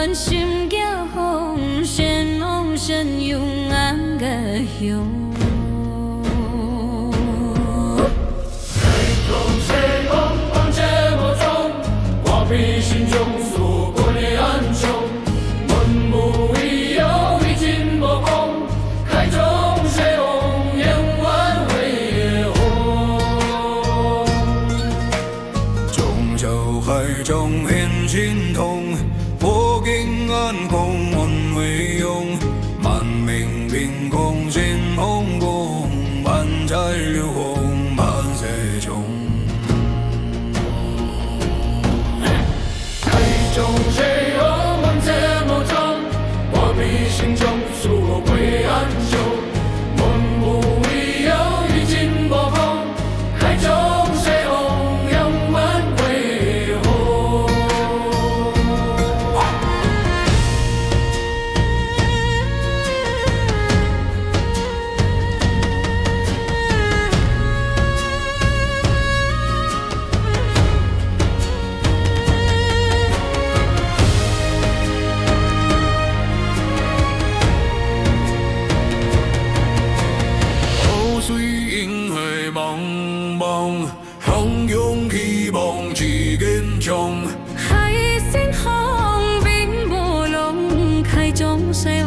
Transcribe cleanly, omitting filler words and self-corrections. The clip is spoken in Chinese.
阮心惊风险往险勇安个向。比心中所过的安雄，文武已有一尽无功，海中水洪，烟万为红。中小海中显心痛，破镜安公问为用，满明凭空心红光，满载流红满水穷。中水洪，万劫无踪，我比心中所归安休。文武已有一尽无功，海中水洪，烟万为红。水银河茫茫，汹涌希望志坚强。海心红，兵无龙，海中水。